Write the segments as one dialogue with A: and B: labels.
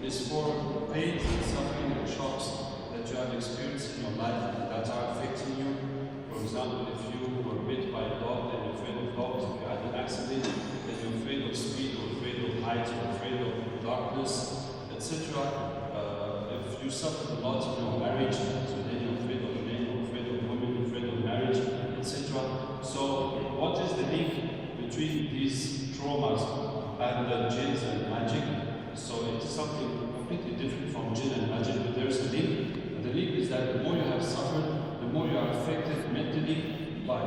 A: is for pain and suffering and shocks that you have experienced in your life that are affecting you. For example, if you were bit by a dog, then you're afraid of dogs. If you had an accident, then you're afraid of speed, or afraid of heights, or afraid of darkness, etc. If you suffered a lot in your marriage, so then you're afraid of men, or afraid of women, afraid of marriage, etc. So, what is the link between these traumas and the jinns and magic? So it is something completely different from jinn and magic, but there is a link. And the link is that the more you have suffered, the more you are affected mentally by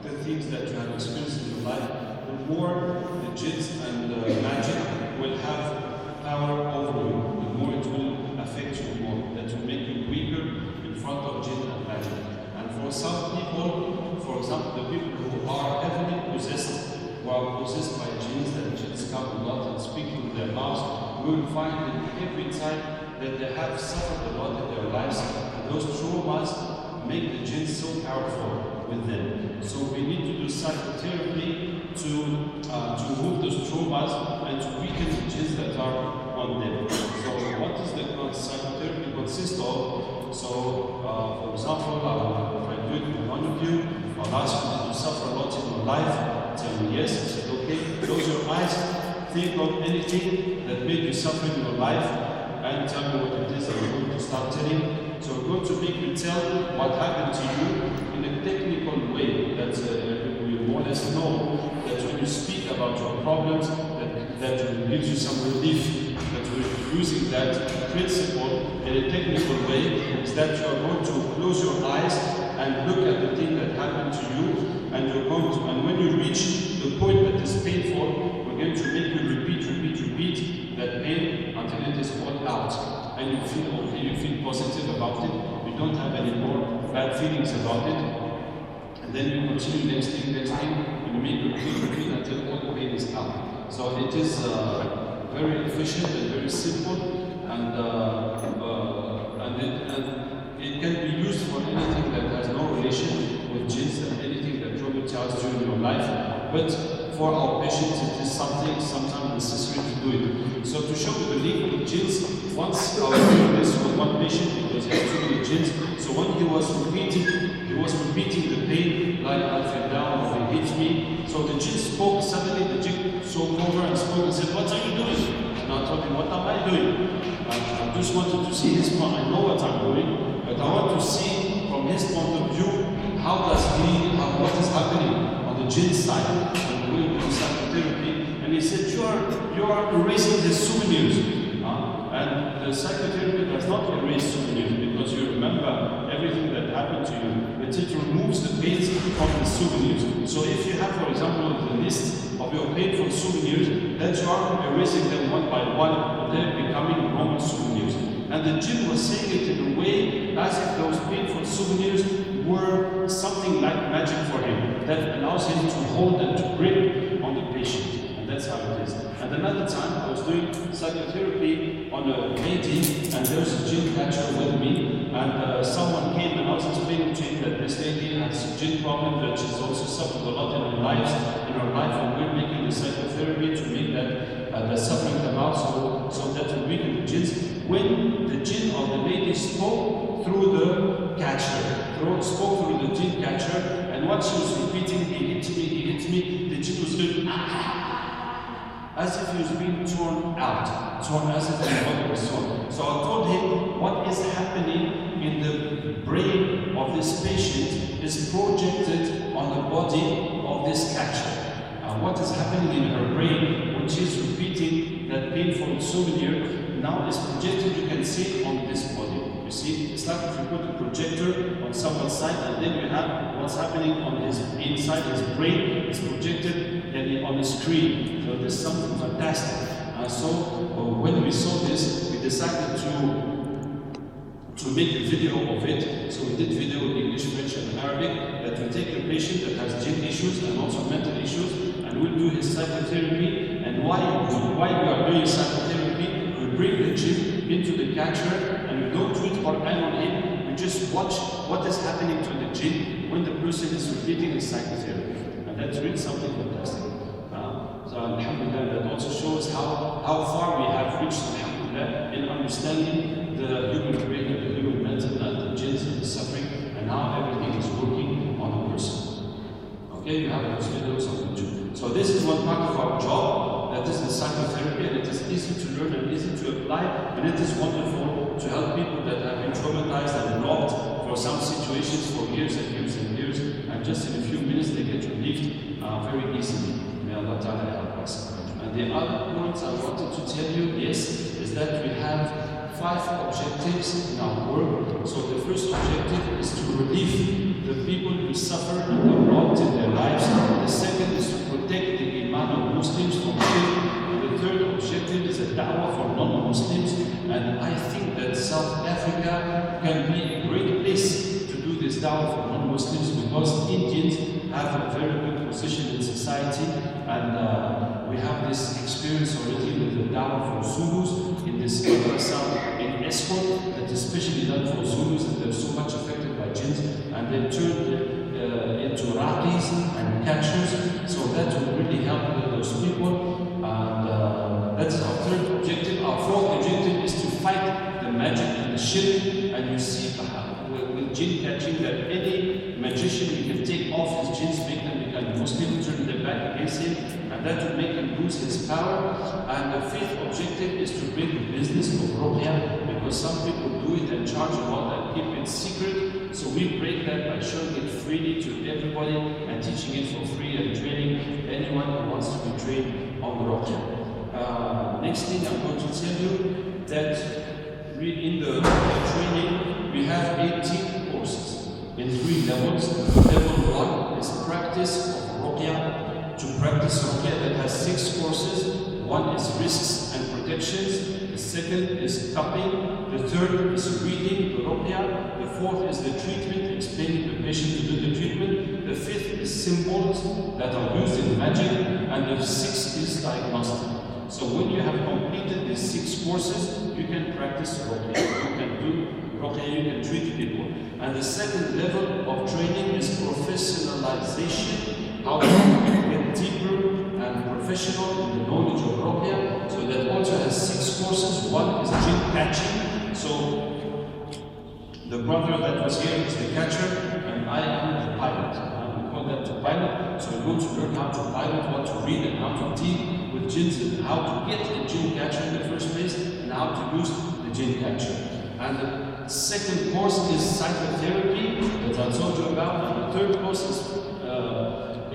A: the things that you have experienced in your life, the more the jinns and the magic will have power over you, the more it will affect you more, that will make you weaker in front of jinn and magic. And for some people, for example, the people who are heavily possessed, who are possessed by jinns, that jinns come a lot and speak through their mouths, we will find that every time that they have suffered a lot in their lives, those traumas make the jinns so powerful with them. So we need to do psychotherapy to remove those traumas and to weaken the jinns that are on them. So what is the psychotherapy consist of? So for example, if I do it with one of you, I'll ask you to suffer a lot in your life. Tell me yes. I said okay. Close your eyes. Think of anything that made you suffer in your life and tell me what it is. I'm going to start telling. So we're going to make you tell what happened to you in a technical way that we more or less know that when you speak about your problems, that will give you some relief, that we're using that principle in a technical way, is that you are going to close your eyes and look at the thing that happened to you, and you're going to, and when you reach the point that is painful, we're going to make you repeat that pain until it is all out, and you feel okay, you feel positive about it, you don't have any more bad feelings about it, and then you continue next thing, and you make you repeat until all the pain is out. So it is very efficient and very simple, and it can be used for anything that has no relation with jinns and anything that traumatized you in your life. But for our patients, it is sometimes necessary to do it. So to show you the link with jinns, once I was doing this with one patient because he had too many jinns. So when he was repeating the pain, like I fell down or he hit me. So the jinn spoke. Suddenly the jinn saw over and spoke and said, "What are you doing?" And I told him, "What am I doing? I just wanted to see his point. I know what I'm doing, but I want to see from his point of view what is happening on the jinn side." And we're going to do psychotherapy. And he said, "You are erasing his souvenirs." And the psychotherapy does not erase souvenirs because you remember everything that happened to you, but it removes the pain from the souvenirs. So if you have, for example, the list of your painful souvenirs, then you are erasing them one by one, and they're becoming normal souvenirs. And the jinn was saying it in a way as if those painful souvenirs were something like magic for him, that allows him to hold and to grip on the patient. And that's how it is. And another time I was doing psychotherapy on a lady, and there was a jinn catcher with me, and someone came and I was explaining to him that this lady has a jinn problem, that she's also suffered a lot in her life, and we're making the psychotherapy to make that the suffering come out, so that will weaken the jinns. When the jinn of the lady spoke through the catcher, spoke through the jinn catcher, and what she was repeating, he hit me, the jinn was doing as if he was being torn as if his body was torn. So I told him what is happening in the brain of this patient is projected on the body of this catcher. What is happening in her brain when she's repeating that painful souvenir now is projected, you can see it on this body. You see, it's like if you put a projector on someone's side and then you have what's happening on his inside, his brain is projected on the screen. So this is something fantastic. So when we saw this, we decided to make a video of it. So we did video in English, French and Arabic, that we take a patient that has jinn issues and also mental issues, and we'll do his psychotherapy. And why we are doing psychotherapy, we bring the jinn into the catcher and we don't treat or eye on him, we just watch what is happening to the jinn when the person is repeating his psychotherapy. And that's really something fantastic. So alhamdulillah, that also shows how far we have reached, alhamdulillah, in understanding the human brain and the human mental and the jinns and the suffering and how everything is working on a person. Okay, you have those videos on YouTube. So this is one part of our job, that is the psychotherapy, and it is easy to learn and easy to apply, and it is wonderful to help people that have been traumatized and blocked for some situations for years and years and years, and just in a few minutes they get relieved very easily. May Allah Ta'ala help us. And the other points I wanted to tell you, yes, is that we have 5 objectives in our work. So the first objective is to relieve the people who suffer and are blocked in their lives. The second is to protect the iman of Muslims from shirk. And the third objective is a da'wah for non-Muslims. And I think that South Africa can be a great place to do this da'wah for non-Muslims, because Indians have a very good position in society, and we have this experience already with the da'wah for Zulus in this madrasa in Escort that is especially done for Zulus, and they're so much affected by jinns, and they turned into raqis and catchers, so that will really help those people. And that's our third objective. Our fourth objective is to fight the magic and the shirk, and you see with jinn catching that any magician, you can take off his jinns, make them become Muslim, turn their back against him, and that will make him lose his power. And the fifth objective is to bring the business of ruqya, because some people do it and charge a lot and keep it secret. So we break that by showing it freely to everybody and teaching it for free and training anyone who wants to be trained on ruqya. Next thing I'm going to tell you that in the training we have 18 courses in 3 levels. Level 1 is practice of ruqya. To practice ruqya, that has 6 courses. 1 is risks and protections. The second is cupping. The third is reading the ruqya. The fourth is the treatment, explaining the patient to do the treatment. The fifth is symbols that are used in magic. And the sixth is diagnostic. So when you have completed these 6 courses, you can practice ruqya. You can do ruqya, you can treat people. And the second level of training is professionalization, how to get deeper and professional in the knowledge of ruqya. So that also has 6 courses. 1 is jinn catching. So the brother that was here is the catcher, and I am the pilot. We call that the pilot. So we're going to learn how to pilot, what to read, and how to deal with jinns, and how to get a jinn catcher in the first place, and how to use the jinn catcher. And the second course is psychotherapy that I told you about, and the third course is a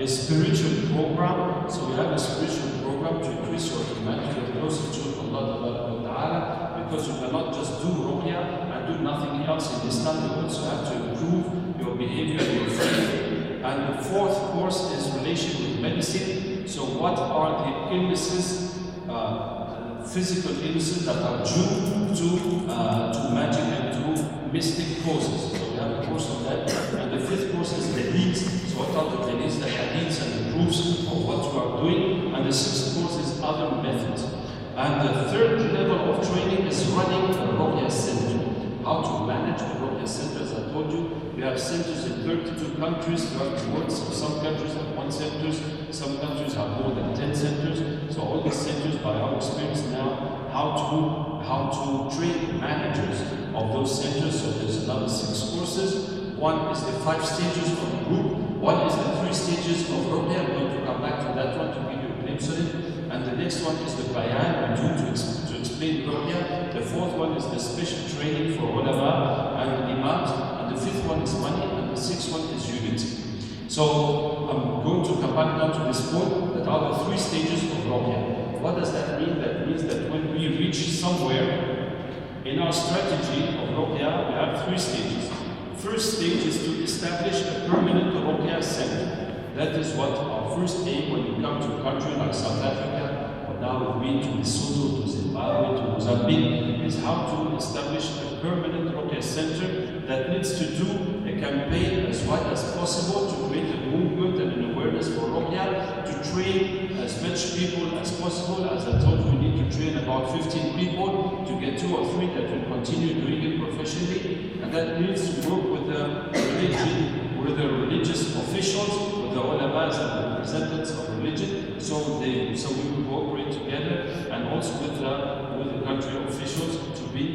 A: spiritual program. So we have a spiritual program to increase your humanity, your closer to Allah Ta'ala, because you cannot just do ruqya and do nothing else in Islam. You also have to improve your behavior and your faith. And the fourth course is relation with medicine. So what are the illnesses, physical illnesses that are due to magic and to mystic causes? So we have a course on that. And the fifth course is the deeds. So what are the deeds, the hadiths and the proofs of what you are doing? And the sixth course is other methods. And the third level of training is running a ruqya center. How to manage a ruqya center. As I told you, we have centers in 32 countries throughout the world. So some countries have 1 center, some countries have more than 10 centers. So all these centers, by our experience now, how to train managers of those centers. So there's another 6 courses. 1 is the 5 stages of the group. 1 is the 3 stages of ruqya. I'm going to come back to that one to give you a glimpse of it. And the next one is the bayan we do to explain ruqya. The fourth one is the special training for ulama and imams. And the fifth one is money. And the sixth one is unity. So I'm going to come back now to this point that are the 3 stages of ruqya. What does that mean? That means that when we reach somewhere in our strategy of ruqya, we have 3 stages. First stage is to establish a permanent ruqya center. That is what our first aim when we come to a country like South Africa, or now we've been to Lesotho, to Zimbabwe, to Mozambique, is how to establish a permanent ruqya center that needs to do a campaign as wide as possible to create a movement and an awareness for ruqya, to train as much people as possible. As I told you, we need to train about 15 people to get 2 or 3 that will continue doing it professionally, and that needs to work with the religion, with the religious officials, with the ulamas and the representatives of religion, so we will cooperate together, and also with the country officials to be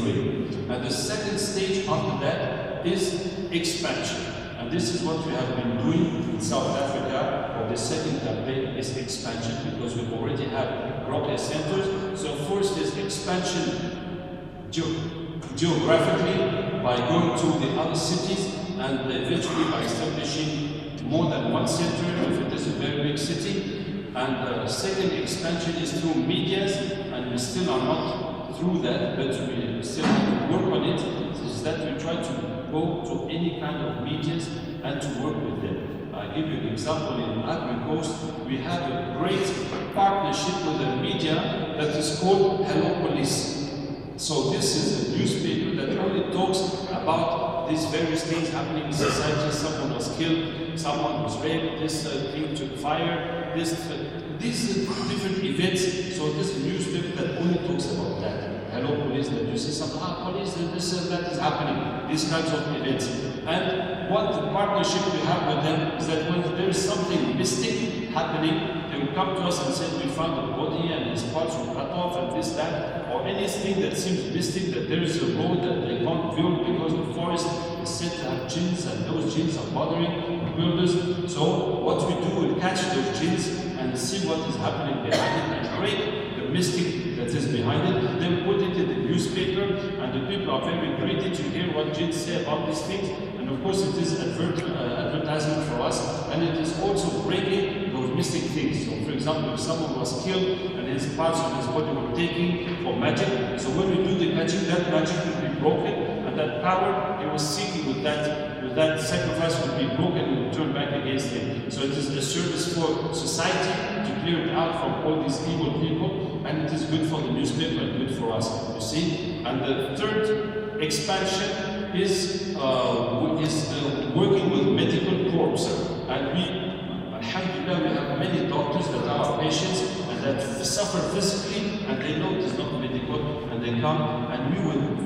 A: doing. And the second stage after that is expansion. And this is what we have been doing in South Africa for the second campaign, is expansion, because we already have Ruqya centers. So first is expansion geographically by going to the other cities, and eventually by establishing more than one center if it is a very big city. And second expansion is through medias, and we still are not through that, but we still have to work on it, is that we try to go to any kind of medias and to work with them. I give you an example. In Ivory Coast, we have a great partnership with a media that is called Hello Police. So this is a newspaper that only talks about these various things happening in society. Someone was killed, someone was raped, this thing took fire, these different events. So this is a newspaper that only talks about that. Hello Police, that you see some police, this and that is happening, these kinds of events. And what the partnership we have with them is that when there is something mystic happening, they will come to us and say, we found a body and his parts were cut off and this, that, or anything that seems mystic, that there is a road that they can't build because the forest is said to have jinns and those jinns are bothering the builders. So what we do, we catch those jinns and see what is happening behind it and break the mystic that is behind it, then put it in the newspaper, and the people are very greedy to hear what jinns say about these things. And of course it is advertisement for us, and it is also breaking those mystic things. So for example, if someone was killed and his parts of his body were taken for magic, so when we do the magic, that magic will be broken, and that power he was seeking with that sacrifice will be broken and will turn back against him. So it is a service for society to clear it out from all these evil people, and it is good for the newspaper and good for us, you see. And the third expansion is working with medical corps. And we, alhamdulillah, we have many doctors that are our patients and that suffer physically, and they know it is not medical, and they come, and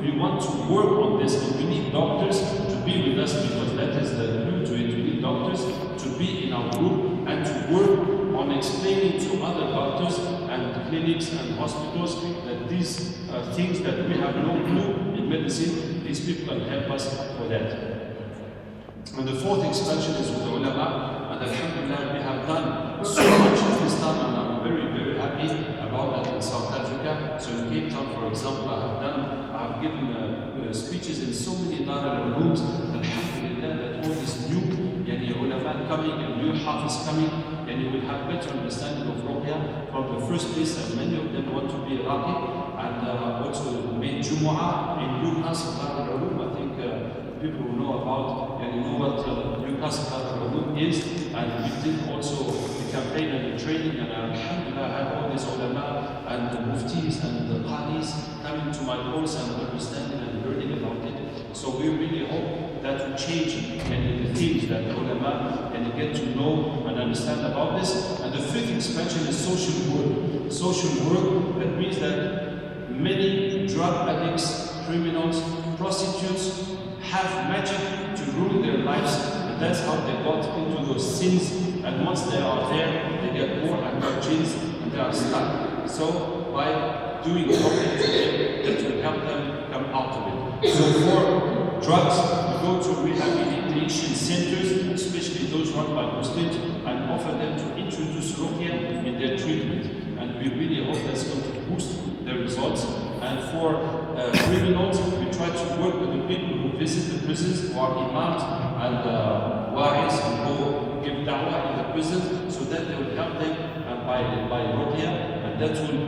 A: we want to work on this, and we need doctors to be with us, because that is the clue to it. We need doctors to be in our group and to work on explaining to other doctors and clinics and hospitals that these things that we have no clue in medicine, these people can help us for that. And the fourth expansion is with the ulama, and alhamdulillah we have done so much of this time, and I'm very, very happy about that in South Africa. So in Cape Town, for example, I have given speeches in so many Dar rooms, alhamdulillah, that all this new ulama coming and new hafiz coming, and you will have better understanding of Ruqya from the first place, and many of them want to be Iraqi, and also made Jumu'ah in Newcastle, Dar al-Ulum. I think people who know about and know what Newcastle Dar al-Ulum is, and we did also the campaign and the training, and alhamdulillah I had all these ulama and the muftis and the qadis coming to my course and understanding and learning about it. So we really hope that will change and the things that the ulama can get to know and understand about this. And the fifth expansion is social work. Social work, that means that many drug addicts, criminals, prostitutes have magic to ruin their lives, and that's how they got into those sins. And once they are there, they get more and more jinns and they are stuck. So by doing something to them, that will help them come out of it. So for drugs, we go to rehabilitation centers, especially those run by Muslims, and offer them to introduce Ruqya in their treatment. And we really hope that's going to boost the results. And for criminals, we try to work with the people who visit the prisons, who are imams and wa'is, who go give da'wah in the prisons, so that they will help them by Ruqya, and that will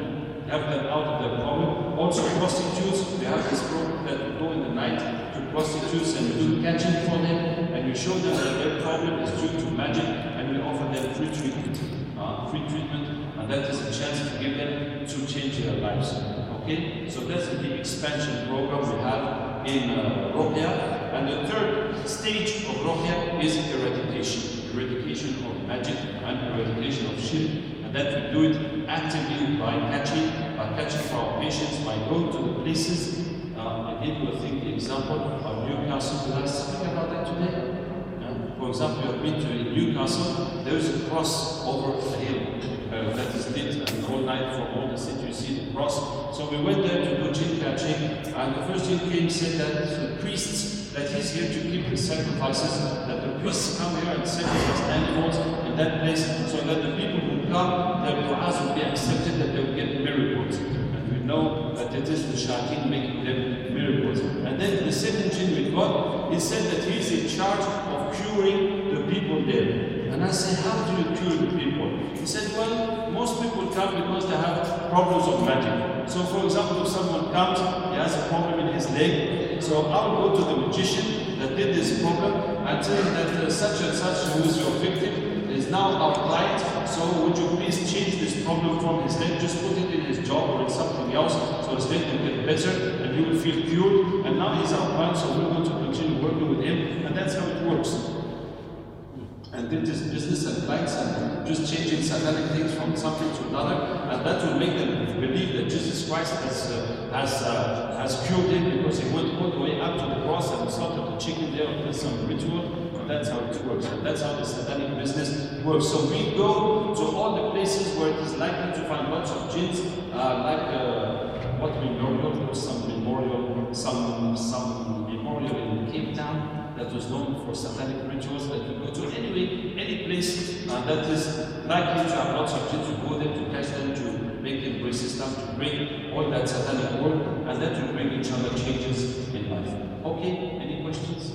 A: help them out of their problem. Also prostitutes, we have this program that we go in the night to prostitutes and we do catching for them, and we show them that their problem is due to magic, and we offer them free treatment, and that is a chance to give them to change their lives. Okay, so that's the expansion program we have in Ruqya. And the third stage of Ruqya is eradication of magic and eradication of shirk. And that we do it actively by catching our patients, by going to the places. I gave you, I think, the example of Newcastle. Did I speak about that today? For example, you have been to Newcastle, there is a cross over the hill that is lit, and all night from all the city you see the cross. So we went there to do jinn catching. jinn, and the first jinn came said that the priests, that he's here to keep the sacrifices, that the priests come here and sacrifice animals in that place, so that the people who come, their du'as will be accepted, that they will get miracles. And we know that it is the shayateen making them miracles. And then the second jinn we got, he said that he's in charge of curing the people there. And I said, how do you cure the people? He said, well, most people come because they have problems of magic. So for example, if someone comes, he has a problem in his leg, so I will go to the magician that did this problem and tell him that such and such, who is your victim, is now our client, so would you please change this problem from his leg, just put it in his jaw or in something else, so his leg will get better and he will feel cured, and now he's our client, so we're going to continue working with him, and that's how it works. And then this business and clients and just changing satanic things from something to another, and that will make them believe that Jesus Christ has cured him because he went all the way up to the cross and slaughtered the chicken there and did some ritual, and that's how it works. And that's how the satanic business works. So we go to all the places where it is likely to find lots of jinns, what memorial, some memorial in Cape Town that was known for satanic rituals that you go to. Anyway, any place that is likely to have lots of jinns, you go there to catch them, to make them resistant, to break all that satanic work, and that will bring each other changes in life. Okay, any questions?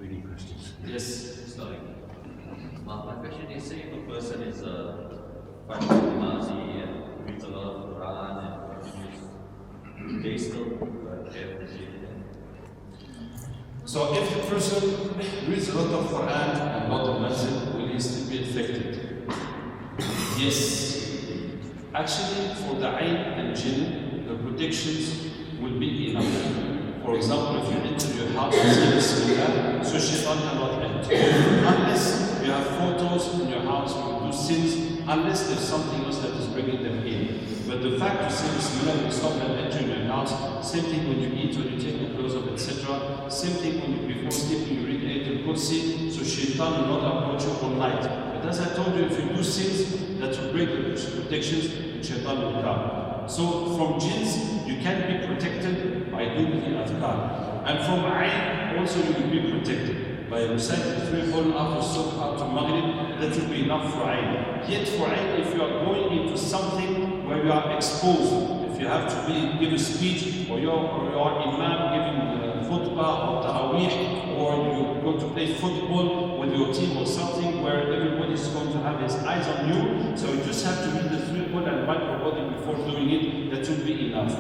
B: Any questions?
A: Yes.
C: Sorry. My question is, say if a person is fighting Nazi and reads a lot of Quran and they still have the jinn.
A: So if the person reads a lot of Quran and a lot of Masjid, will he still be affected? Yes. Actually, for the Ain and Jinn, the protections will be enough. For example, if you enter your house and say Bismillah, so Shaitan cannot enter. Unless you have photos in your house, you do sins, unless there's something else that is bringing them in. But the fact to say Bismillah will stop them entering your house. Same thing when you eat, when you take your clothes off, etc. Same thing when you, before sleeping, you read Ayatul Kursi, so Shaitan will not approach you all night. But as I told you, if you do sins that will break the protections, Shaitan will come. So from jinns, you can be protected by doing the adhkar. And from Ain, also you will be protected by reciting 3 whole after Subh, after Maghrib. That will be enough for Ain. Yet for Ain, if you are going into something where you are exposed, if you have to give a speech, or your imam giving khutbah or ta'awih, or you're going to play football with your team or something where everybody is going to have his eyes on you, so you just have to read the 3 whole and wipe your body before doing it, that will be enough.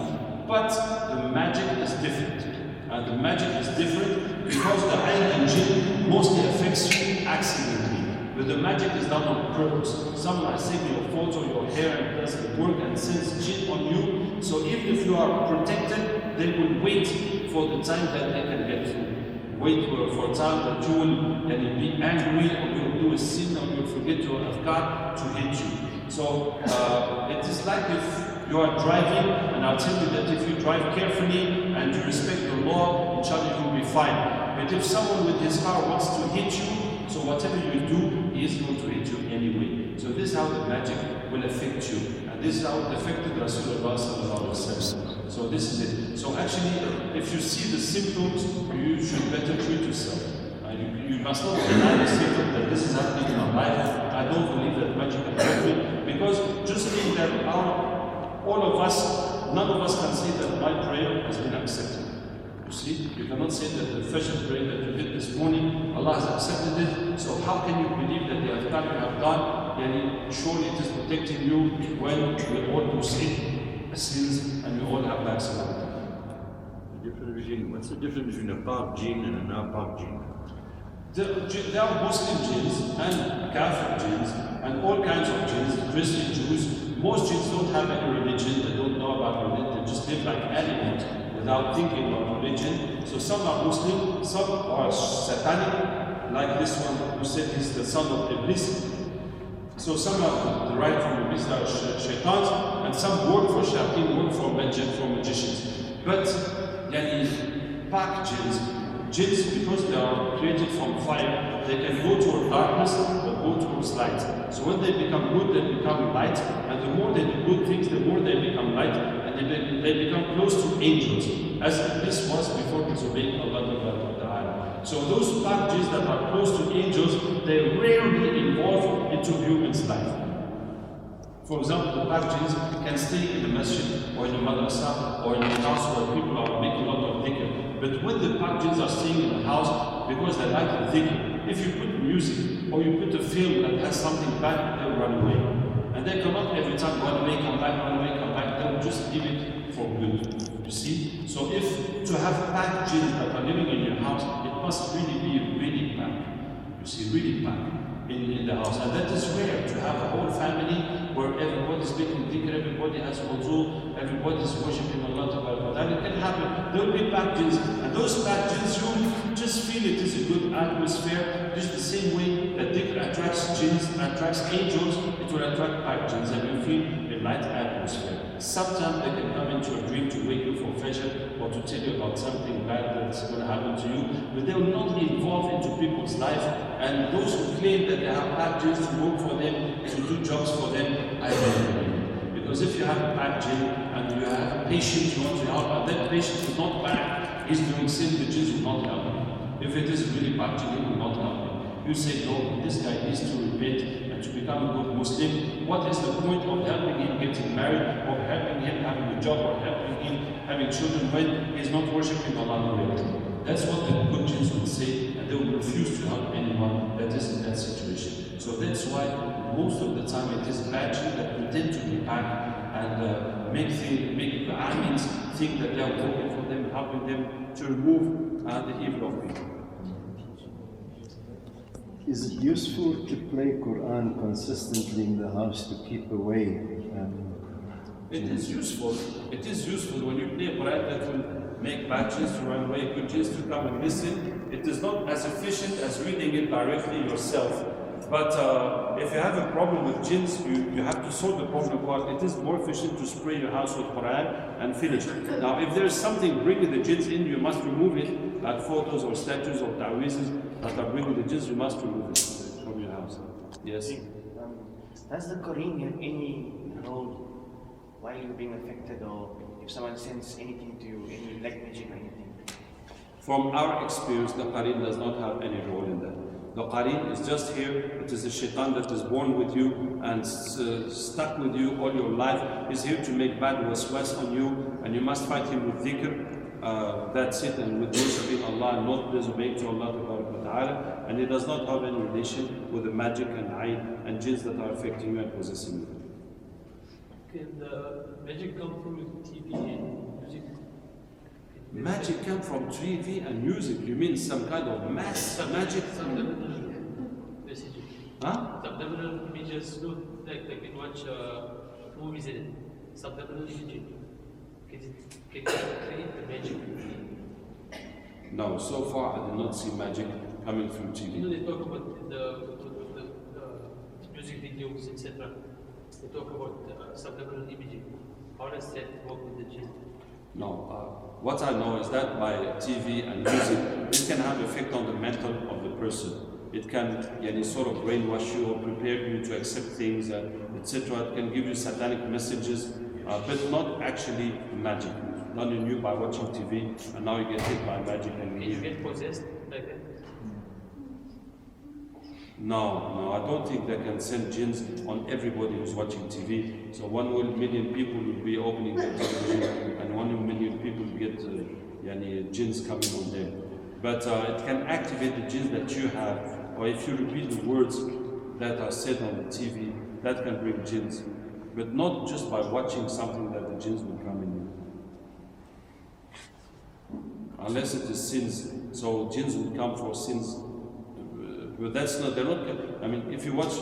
A: But the magic is different. And the magic is different because the Ain and Jinn mostly affects you accidentally. But the magic is done on purpose. Someone has taken your photo, your hair, and does the work and sends jinn on you. So even if you are protected, they will wait for the time that they can get through. Wait for a time that you will be angry, or you will do a sin, or you will forget your adhkar to hit you. So it is like if you are driving, and I'll tell you that if you drive carefully and you respect the law, inshallah you will be fine. But if someone with his car wants to hit you, so whatever you do, he is going to hit you anyway. So this is how the magic will affect you. And this is how it affected Rasulullah sallallahu alaihi wasallam. So this is it. So actually, if you see the symptoms, you should better treat yourself. You must not deny the symptom that this is happening in our life. I don't believe that magic can help me. Because just think that all of us, none of us can say that my prayer has been accepted. You see, you cannot say that the Fajr prayer that you did this morning, Allah has accepted it. So how can you believe that the adhkar you have done, surely it is protecting you when we all do sins and we all have bad salah?
B: What's the difference between a Pak jinn and a non-Pak jinn?
A: There are Muslim jinns and Kafir jinns and all kinds of jinns, Christian Jews. Most jinns don't have any religion, they don't know about religion, they just live like animals without thinking about religion. So some are Muslim, some are satanic, like this one who said he's the son of Iblis. So some are derived from Iblis, that are shaitans, and some work for shayateen, work for magicians. But Pak jinns, Jinns, because they are created from fire, they can go toward darkness or go towards light. So when they become good, they become light, and the more they do good things, the more they become light, and they become close to angels, as this was before disobeying Allah Ta'ala. So those bad jinns that are close to angels, they rarely involve into humans' life. For example, the bad jinns can stay in the masjid or in the madrasa or in the house where people are making a lot of dhikr. But when the bad jinns are staying in the house because they like the dhikr, if you put music or you put a film that has something bad, they'll run away. And they cannot every time run away, come back, run away, come back. They'll just leave it for good. You see? So if to have bad jinns that are living in your house, it must really be really bad. You see, really bad. In the house, and that is rare to have a whole family where everybody is making dhikr, everybody has wudu, everybody is worshipping Allah. It can happen. There will be bad jinns, and those bad jinns, you just feel it is a good atmosphere. Just the same way that dhikr attracts jinns, attracts angels, it will attract bad jinns, and you feel a light atmosphere. Sometimes they can come into a dream to wake you for fajr or to tell you about something bad that's going to happen to you, but they will not involve into people's life. And those who claim that they have bad jinns to work for them, to do jobs for them, I don't believe. Because if you have a bad jinn and you have a patient you want to help, and that patient is not bad, he's doing sin, the jinns will not help him. If it is a really bad jinn, he will not help him. You say, no, this guy needs to repent and to become a good Muslim. What is the point of helping him getting married, or helping him having a job, or helping him having children when he's not worshipping Allah? That's what the good jinns will say, and they will refuse to help anyone that is in that situation. So that's why most of the time it is bad jinns that pretend to be bad and make the Amins think that they are working for them, helping them to remove the evil of people.
D: Is it useful to play Quran consistently in the house to keep away?
A: It is useful. It is useful when you play Quran that will make bad jinns to run away, good jinns to come and listen. It is not as efficient as reading it directly yourself. But if you have a problem with jinns, you have to solve the problem apart. It is more efficient to spray your house with Quran and finish. Now, if there is something bringing the jinns in, you must remove it, like photos or statues or ta'weezes that are bringing the jinns, you must remove it from your house. Yes?
E: Does the Quran have any role while you're being affected, or if someone sends anything to you, any black magic or anything?
A: From our experience, the Quran does not have any role in that. The Qarin is just here. It is a shaitan that is born with you and stuck with you all your life. He's here to make bad waswas on you, and you must fight him with dhikr. That's it, and with worshipping Allah and not disobeying to Allah Ta'ala. And it does not have any relation with the magic and ayn and jinns that are affecting you and possessing you.
F: Can the magic come through TV and music?
A: Magic come from TV and music? You mean some kind of mass magic?
F: Subliminal messages.
A: Huh?
F: Subliminal images, like they can watch movies in it. Subliminal imaging. Can it create the magic?
A: No, so far I did not see magic coming through TV.
F: You know, they talk about the music videos, etc. They talk about subliminal imaging. How does that work with the jinn?
A: No. What I know is that by TV and music, it can have effect on the mental of the person. It can sort of brainwash you or prepare you to accept things, etc. It can give you satanic messages, but not actually magic. Not in you by watching TV, and now you get hit by magic and
F: Can you get possessed like that?
A: No, I don't think they can send jinns on everybody who's watching TV. So 1 million people will be opening their television, and 1 million people get jinns coming on them. But it can activate the jinns that you have, or if you repeat the words that are said on the TV, that can bring jinns. But not just by watching something that the jinns will come in. Unless it is sins, so jinns will come for sins. But that's not, they're not, I mean, if you watch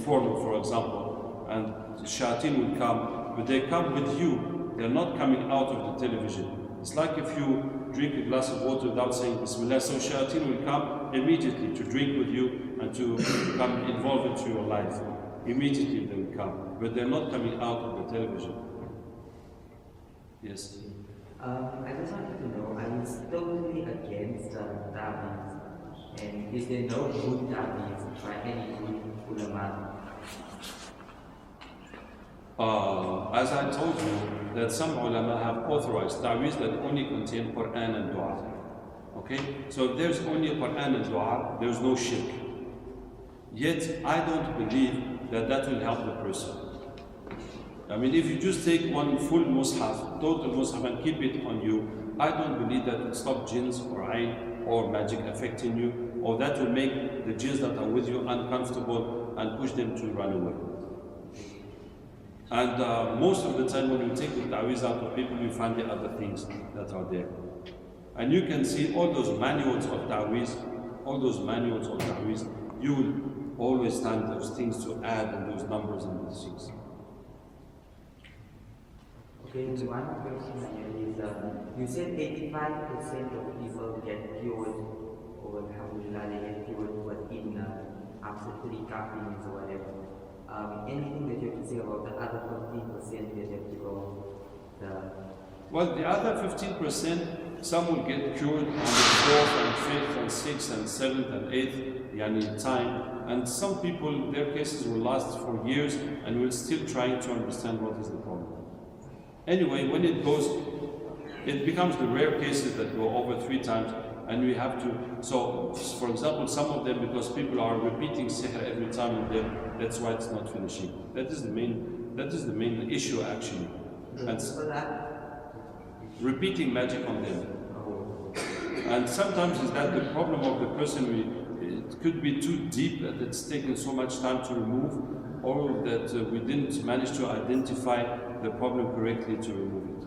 A: porno, for example, and the shayateen will come, but they come with you, they're not coming out of the television. It's like if you drink a glass of water without saying Bismillah, so shayateen will come immediately to drink with you and to come involved into your life. Immediately they will come, but they're not coming out of the television. Yes?
G: I just wanted to know, I'm totally against ta'weez. And is there no good ta'weez by any good ulama?
A: As I told you, that some ulama have authorized ta'weez that only contain Quran and dua. Okay? So if there's only Quran and dua, there's no shirk. Yet, I don't believe that that will help the person. I mean, if you just take one full mushaf, total mushaf, and keep it on you, I don't believe that will stop jinns or ayn or magic affecting you, or that will make the jinns that are with you uncomfortable and push them to run away. And most of the time when you take the ta'weez out of people, you find the other things that are there. And you can see all those manuals of ta'weez, you will always find those things to add and those numbers and those things.
G: Okay, one question here is, you said 85% of people get cured, or alhamdulillah, they get cured within after 3 kafirings or whatever. Anything that you have to say about the other 15% that have to go?
A: Well, the other 15%, some will get cured on the 4th and 5th and 6th and 7th and 8th time, and some people, their cases will last for years and will still trying to understand what is the problem. Anyway, when it goes, it becomes the rare cases that go over 3 times, and we have to, so for example, some of them, because people are repeating sihr every time, and that's why it's not finishing. That is the main issue actually. And repeating magic on them. And sometimes is that the problem of the person, it could be too deep that it's taken so much time to remove, or that we didn't manage to identify the problem correctly to remove it.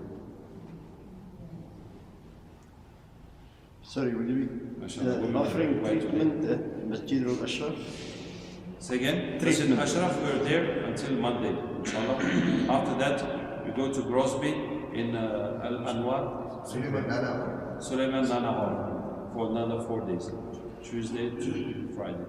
D: Sorry, will you be offering treatment at Masjid al-Ashraf?
A: Say again? Masjid al-Ashraf, we're there until Monday, inshallah. After that, we go to Grosby in Al-Anwar, Suleiman Nana Hall, for another 4 days, Tuesday to Friday.